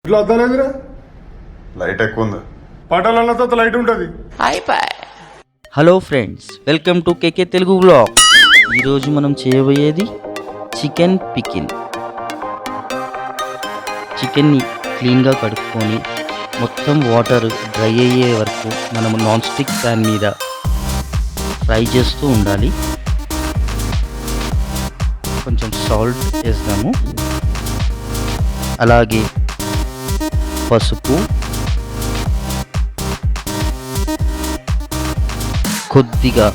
ఇట్లా అర్థాలేదురా లైట్ ఎక్కువ ఉంది. పటాలన్నతో లైట్ ఉంటది. Hello friends, welcome to KK Telugu blog. ఈరోజు మనం చేయబోయేది చికెన్ పికిల్. చికెన్ని క్లీన్గా కడుక్కొని మొత్తం వాటర్ డ్రై అయ్యే వరకు మనం నాన్ స్టిక్ ప్యాన్ మీద ఫ్రై చేస్తూ ఉండాలి. కొంచెం సాల్ట్ వేస్తాము, అలాగే పసుపు, కొద్దిగా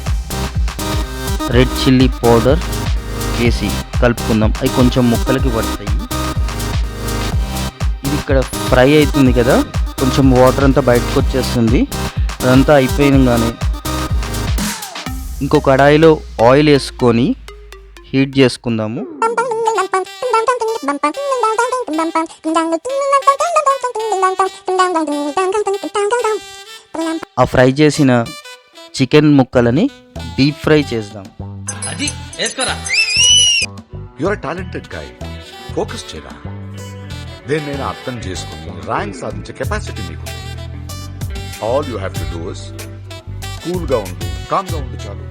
రెడ్ చిల్లీ పౌడర్ వేసి కలుపుకుందాం. అవి కొంచెం ముక్కలకి పడతాయి. ఇది ఇక్కడ ఫ్రై అవుతుంది కదా, కొంచెం వాటర్ అంతా బయటకు వచ్చేస్తుంది. అదంతా అయిపోయినగానే ఇంకో కడాయిలో ఆయిల్ వేసుకొని హీట్ చేసుకుందాము. ఆ ఫ్రై చేసిన చికెన్ ముక్కలని డీప్ ఫ్రై చేద్దాం. యువర్ టాలెంటెడ్ గాయ్, ఫోకస్ చేయరా. దేన్నైనా అర్థం చేసుకుని ర్యాంక్ సాధించే కెపాసిటీ మీకు. All you have to do is cool గా ఉండు, కామ్ గా ఉండు చాలు.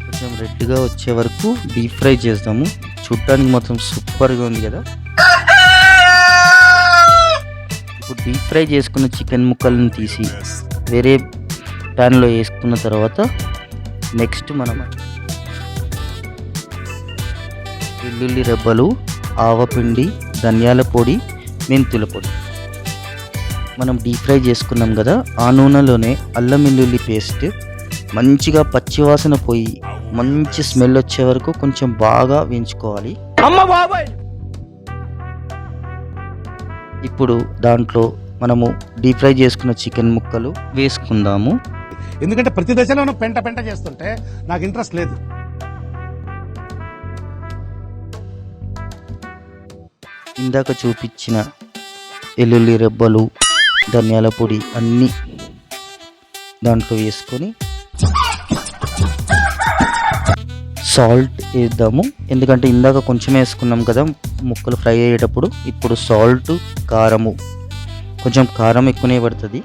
కొంచెం రెడ్గా వచ్చే వరకు డీప్ ఫ్రై చేద్దాము. చూడటానికి మొత్తం సూపర్గా ఉంది కదా. ఇప్పుడు డీప్ ఫ్రై చేసుకున్న చికెన్ ముక్కలను తీసి వేరే ప్యాన్లో వేసుకున్న తర్వాత నెక్స్ట్ మనం వెల్లుల్లి రెబ్బలు, ఆవపిండి, ధనియాల పొడి, మెంతుల పొడి మనం డీప్ ఫ్రై చేసుకున్నాం కదా. ఆ నూనెలోనే అల్లం వెల్లుల్లి పేస్ట్ మంచిగా పచ్చివాసన పోయి మంచి స్మెల్ వచ్చే వరకు కొంచెం బాగా వేయించుకోవాలి. ఇప్పుడు దాంట్లో మనము డీప్ ఫ్రై చేసుకున్న చికెన్ ముక్కలు వేసుకుందాము. ఎందుకంటే ప్రతి దశలోనూ పెంట పెంట చేస్తుంటే నాకు ఇంట్రెస్ట్ లేదు. ఇందాక చూపించిన వెల్లుల్లి రెబ్బలు, ధనియాల పొడి అన్నీ దాంట్లో వేసుకొని సాల్ట్ వేద్దాము. ఎందుకంటే ఇందాక కొంచెం వేసుకున్నాం కదా ముక్కలు ఫ్రై అయ్యేటప్పుడు. ఇప్పుడు సాల్ట్, కారము, కొంచెం కారం ఎక్కువనే పడుతుంది.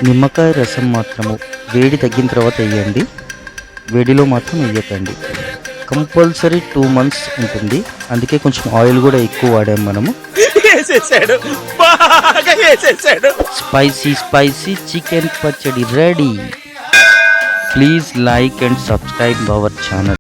నిమ్మకాయ రసం మాత్రము వేడి తగ్గిన తర్వాత వేయండి, వేడిలో మాత్రం వేయకండి. కంపల్సరీ 2 months ఉంటుంది. అందుకే కొంచెం ఆయిల్ కూడా ఎక్కువ వాడాము మనము. స్పైసీ చికెన్ పచ్చడి ready. Please like and subscribe our channel.